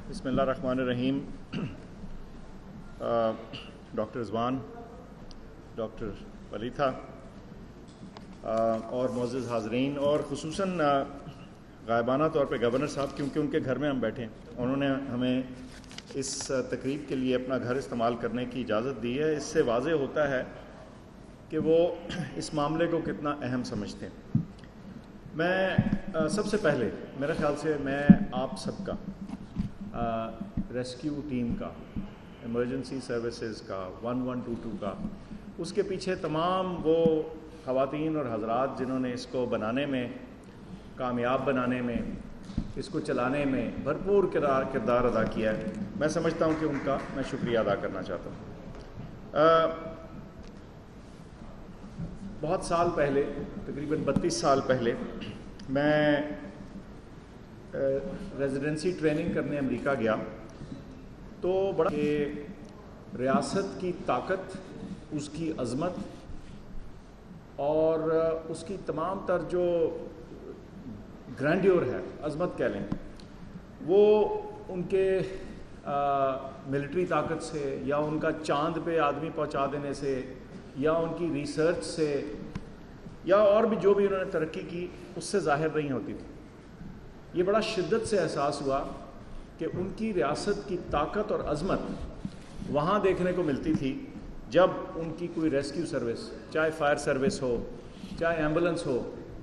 بسم اللہ الرحمن الرحیم. ڈاکٹر رضوان، ڈاکٹر ولیدہ اور معزز حاضرین، اور خصوصاً غائبانہ طور پہ گورنر صاحب، کیونکہ ان کے گھر میں ہم بیٹھے ہیں، انہوں نے ہمیں اس تقریب کے لیے اپنا گھر استعمال کرنے کی اجازت دی ہے. اس سے واضح ہوتا ہے کہ وہ اس معاملے کو کتنا اہم سمجھتے ہیں. میں سب سے پہلے میرے خیال سے میں آپ سب کا ریسکیو ٹیم کا، ایمرجنسی سروسز کا، 1122 کا، اس کے پیچھے تمام وہ خواتین اور حضرات جنہوں نے اس کو بنانے میں، کامیاب بنانے میں، اس کو چلانے میں بھرپور کردار ادا کیا ہے، میں سمجھتا ہوں کہ ان کا میں شکریہ ادا کرنا چاہتا ہوں. بہت سال پہلے، تقریباً 32 سال پہلے، میں ریزیڈنسی ٹریننگ کرنے امریکہ گیا تو بڑا کہ ریاست کی طاقت، اس کی عظمت اور اس کی تمام تر جو گرینڈیور ہے، عظمت کہہ لیں، وہ ان کے ملٹری طاقت سے، یا ان کا چاند پہ آدمی پہنچا دینے سے، یا ان کی ریسرچ سے، یا اور بھی جو بھی انہوں نے ترقی کی، اس سے ظاہر نہیں ہوتی تھی. یہ بڑا شدت سے احساس ہوا کہ ان کی ریاست کی طاقت اور عظمت وہاں دیکھنے کو ملتی تھی جب ان کی کوئی ریسکیو سروس، چاہے فائر سروس ہو، چاہے ایمبولنس ہو،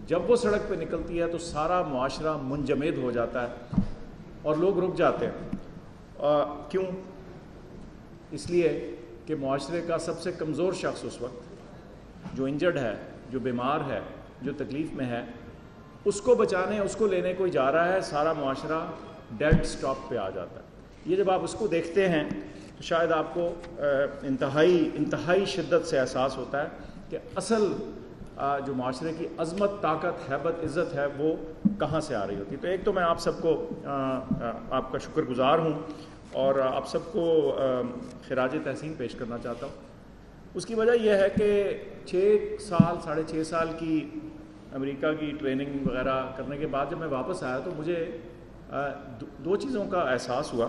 جب وہ سڑک پہ نکلتی ہے تو سارا معاشرہ منجمد ہو جاتا ہے اور لوگ رک جاتے ہیں. کیوں؟ اس لیے کہ معاشرے کا سب سے کمزور شخص اس وقت، جو انجرڈ ہے، جو بیمار ہے، جو تکلیف میں ہے، اس کو بچانے، اس کو لینے کوئی جا رہا ہے، سارا معاشرہ ڈیڈ سٹاپ پہ آ جاتا ہے. یہ جب آپ اس کو دیکھتے ہیں تو شاید آپ کو انتہائی شدت سے احساس ہوتا ہے کہ اصل جو معاشرے کی عظمت، طاقت، ہیبت، عزت ہے، وہ کہاں سے آ رہی ہوتی ہے. تو ایک تو میں آپ سب کو آپ کا شکر گزار ہوں اور آپ سب کو خراج تحسین پیش کرنا چاہتا ہوں. اس کی وجہ یہ ہے کہ 6.5 سال کی امریکہ کی ٹریننگ وغیرہ کرنے کے بعد جب میں واپس آیا تو مجھے دو چیزوں کا احساس ہوا،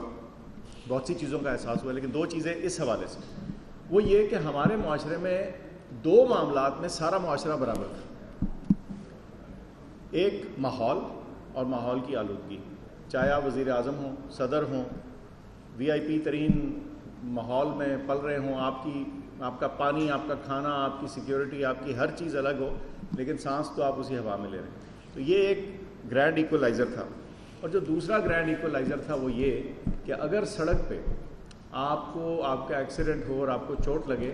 بہت سی چیزوں کا احساس ہوا، لیکن دو چیزیں اس حوالے سے. وہ یہ کہ ہمارے معاشرے میں دو معاملات میں سارا معاشرہ برابر تھا. ایک ماحول اور ماحول کی آلودگی، چاہے آپ وزیر اعظم ہوں، صدر ہوں، VIP ترین ماحول میں پل رہے ہوں، آپ کا پانی، آپ کا کھانا، آپ کی سیکیورٹی، آپ کی ہر چیز الگ ہو، لیکن سانس تو آپ اسی ہوا میں لے رہے ہیں. تو یہ ایک گرینڈ ایکولائزر تھا. اور جو دوسرا گرینڈ ایکولائزر تھا وہ یہ کہ اگر سڑک پہ آپ کا ایکسیڈنٹ ہو اور آپ کو چوٹ لگے،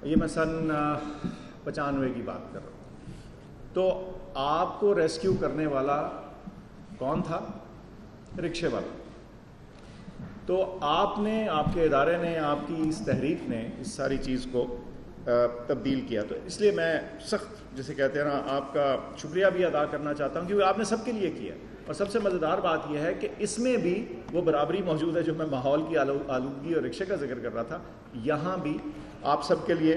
یہ میں سن 95 کی بات کر رہا ہوں، تو آپ کو ریسکیو کرنے والا کون تھا؟ رکشے والا. تو آپ نے، آپ کے ادارے نے، آپ کی اس تحریک نے اس ساری چیز کو تبدیل کیا. تو اس لیے میں سخت، جسے کہتے ہیں نا، آپ کا شکریہ بھی ادا کرنا چاہتا ہوں، کیونکہ آپ نے سب کے لیے کیا. اور سب سے مزیدار بات یہ ہے کہ اس میں بھی وہ برابری موجود ہے جو میں ماحول کی آلودگی اور رکشے کا ذکر کر رہا تھا. یہاں بھی آپ سب کے لیے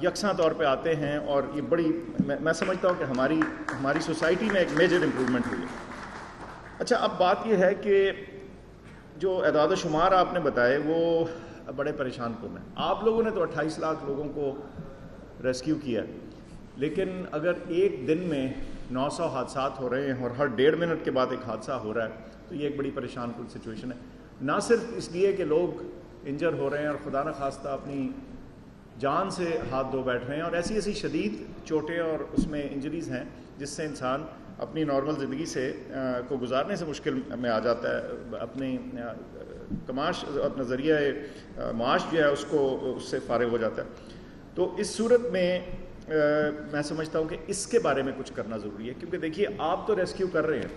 یکساں طور پہ آتے ہیں، اور یہ بڑی، میں سمجھتا ہوں کہ ہماری سوسائٹی میں ایک میجر امپرومنٹ ہوئی ہے. اچھا، اب بات یہ ہے کہ جو اعداد و شمار آپ نے بتائے وہ بڑے پریشان کن ہیں. آپ لوگوں نے تو 28 لاکھ لوگوں کو ریسکیو کیا، لیکن اگر ایک دن میں 900 حادثات ہو رہے ہیں اور ہر 1.5 منٹ کے بعد ایک حادثہ ہو رہا ہے، تو یہ ایک بڑی پریشان کن سچویشن ہے. نہ صرف اس لیے کہ لوگ انجر ہو رہے ہیں اور خدا نخواستہ اپنی جان سے ہاتھ دھو بیٹھ رہے ہیں، اور ایسی شدید چوٹیں اور اس میں انجریز ہیں جس سے انسان اپنی نارمل زندگی سے کو گزارنے سے مشکل میں آ جاتا ہے، اپنی کماش، اپنا ذریعہ معاش جو ہے اس سے فارغ ہو جاتا ہے. تو اس صورت میں میں سمجھتا ہوں کہ اس کے بارے میں کچھ کرنا ضروری ہے. کیونکہ دیکھیے، آپ تو ریسکیو کر رہے ہیں،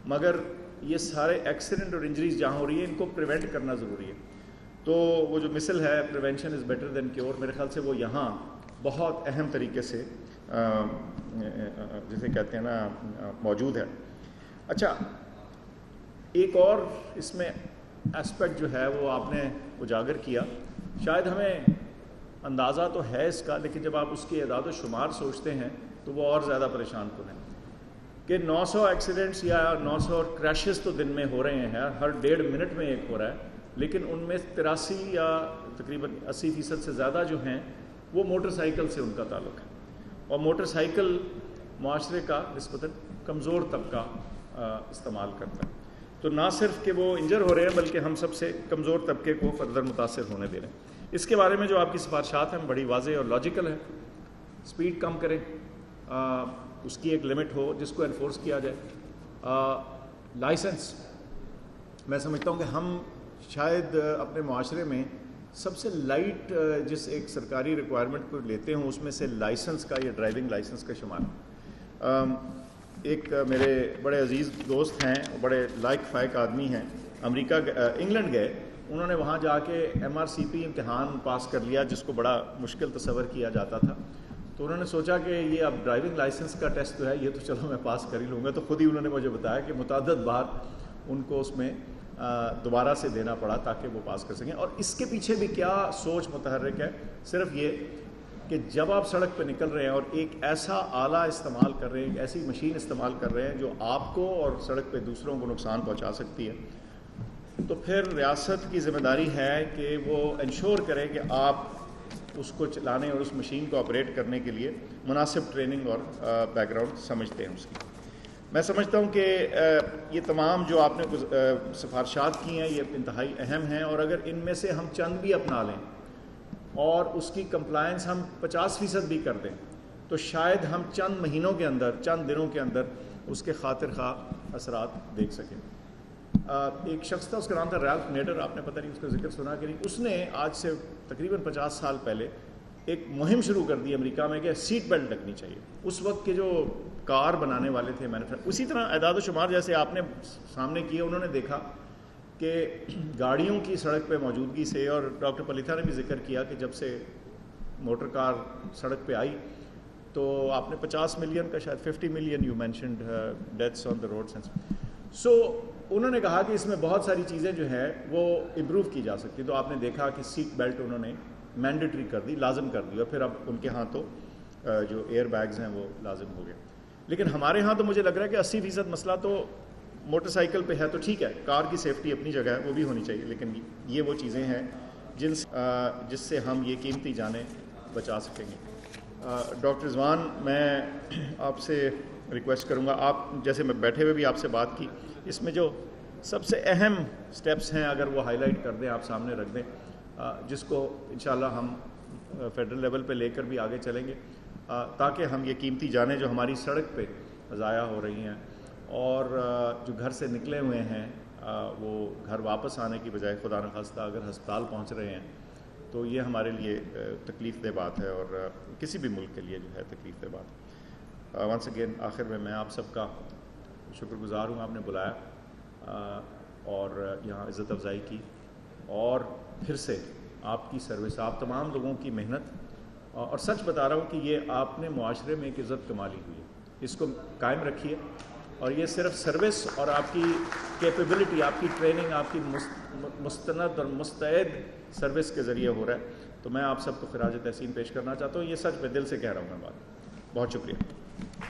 مگر یہ سارے ایکسیڈنٹ اور انجریز جہاں ہو رہی ہیں، ان کو پریونٹ کرنا ضروری ہے. تو وہ جو مثل ہے، prevention is better than cure, میرے خیال سے وہ یہاں بہت اہم طریقے سے جسے کہتے ہیں نا موجود ہے. اچھا، ایک اور اس میں اسپیکٹ جو ہے وہ آپ نے اجاگر کیا، شاید ہمیں اندازہ تو ہے اس کا، لیکن جب آپ اس کے اعداد و شمار سوچتے ہیں تو وہ اور زیادہ پریشان کن ہے. کہ 900 ایکسیڈنٹس یا 900 کریشز تو دن میں ہو رہے ہیں، ہر 1.5 منٹ میں ایک ہو رہا ہے، لیکن ان میں 83 یا تقریباً 80% سے زیادہ جو ہیں وہ موٹر سائیکل سے ان کا تعلق ہے، اور موٹر سائیکل معاشرے کا نسبتاً کمزور طبقہ استعمال کرتا ہے. تو نہ صرف کہ وہ انجر ہو رہے ہیں بلکہ ہم سب سے کمزور طبقے کو فردر متاثر ہونے دے رہے ہیں. اس کے بارے میں جو آپ کی سفارشات ہیں بڑی واضح اور لاجیکل ہے. سپیڈ کم کریں، اس کی ایک لمٹ ہو جس کو انفورس کیا جائے. لائسنس، میں سمجھتا ہوں کہ ہم شاید اپنے معاشرے میں سب سے لائٹ جس ایک سرکاری ریکوائرمنٹ کو لیتے ہوں اس میں سے لائسنس کا یا ڈرائیونگ لائسنس کا شمار. ایک میرے بڑے عزیز دوست ہیں، بڑے لائق فائق آدمی ہیں، امریکہ انگلینڈ گئے، انہوں نے وہاں جا کے MRCP امتحان پاس کر لیا جس کو بڑا مشکل تصور کیا جاتا تھا. تو انہوں نے سوچا کہ یہ اب ڈرائیونگ لائسنس کا ٹیسٹ جو ہے یہ تو چلو میں پاس کر ہی لوں گا. تو خود ہی انہوں نے مجھے بتایا کہ متعدد بار ان کو اس میں دوبارہ سے دینا پڑا تاکہ وہ پاس کر سکیں. اور اس کے پیچھے بھی کیا سوچ متحرک ہے، صرف یہ کہ جب آپ سڑک پہ نکل رہے ہیں اور ایک ایسا آلہ استعمال کر رہے ہیں، ایک ایسی مشین استعمال کر رہے ہیں جو آپ کو اور سڑک پہ دوسروں کو نقصان پہنچا سکتی ہے، تو پھر ریاست کی ذمہ داری ہے کہ وہ انشور کرے کہ آپ اس کو چلانے اور اس مشین کو آپریٹ کرنے کے لیے مناسب ٹریننگ اور بیک گراؤنڈ سمجھتے ہیں اس کی. میں سمجھتا ہوں کہ یہ تمام جو آپ نے سفارشات کی ہیں یہ انتہائی اہم ہیں، اور اگر ان میں سے ہم چند بھی اپنا لیں اور اس کی کمپلائنس ہم 50% بھی کر دیں تو شاید ہم چند مہینوں کے اندر، چند دنوں کے اندر اس کے خاطر خواہ اثرات دیکھ سکیں. ایک شخص تھا، اس کا نام تھا ریلف نیڈر، آپ نے پتہ نہیں اس کا ذکر سنا کہ نہیں. اس نے آج سے تقریباً 50 سال پہلے ایک مہم شروع کر دی امریکہ میں کہ سیٹ بیلٹ لگنی چاہیے. اس وقت کے جو کار بنانے والے تھے اسی طرح اعداد و شمار جیسے آپ نے سامنے کیے، انہوں نے دیکھا کہ گاڑیوں کی سڑک پہ موجودگی سے، اور ڈاکٹر پلیتھا نے بھی ذکر کیا کہ جب سے موٹر کار سڑک پہ آئی تو آپ نے 50 ملین کا شاید 50 million you mentioned deaths on the road. So انہوں نے کہا کہ اس میں بہت ساری چیزیں جو ہیں وہ امپروو کی جا سکتی. تو آپ نے دیکھا کہ سیٹ بیلٹ انہوں نے مینڈیٹری کر دی، لازم کر دی، اور پھر اب ان کے ہاں تو جو ایئر بیگز ہیں وہ لازم ہو گئے. لیکن ہمارے ہاں تو مجھے لگ رہا ہے کہ 80% مسئلہ تو موٹر سائیکل پہ ہے. تو ٹھیک ہے، کار کی سیفٹی اپنی جگہ ہے، وہ بھی ہونی چاہیے، لیکن یہ وہ چیزیں ہیں جس سے ہم یہ قیمتی جانیں بچا سکیں گے. ڈاکٹر رضوان، میں آپ سے ریکویسٹ کروں گا، آپ جیسے میں بیٹھے ہوئے بھی آپ سے بات کی، اس میں جو سب سے اہم سٹیپس ہیں اگر وہ ہائی لائٹ کر دیں، آپ سامنے رکھ دیں، جس کو انشاءاللہ ہم فیڈرل لیول پہ لے کر بھی آگے چلیں گے، تاکہ ہم یہ قیمتی جانیں جو ہماری سڑک پہ ضائع ہو رہی ہیں اور جو گھر سے نکلے ہوئے ہیں وہ گھر واپس آنے کی بجائے خدا نخواستہ اگر ہسپتال پہنچ رہے ہیں تو یہ ہمارے لیے تکلیف دہ بات ہے، اور کسی بھی ملک کے لیے جو ہے تکلیف دہ بات. ونس اگین آخر میں آپ سب کا شکر گزار ہوں، آپ نے بلایا اور یہاں عزت افزائی کی، اور پھر سے آپ کی سروس، آپ تمام لوگوں کی محنت، اور سچ بتا رہا ہوں کہ یہ آپ نے معاشرے میں ایک عزت کما لی ہوئی ہے، اس کو قائم رکھیے. اور یہ صرف سروس اور آپ کی کیپیبلٹی، آپ کی ٹریننگ، آپ کی مستند اور مستعد سروس کے ذریعے ہو رہا ہے. تو میں آپ سب کو خراج تحسین پیش کرنا چاہتا ہوں، یہ سچ میں دل سے کہہ رہا ہوں میں بات. بہت شکریہ.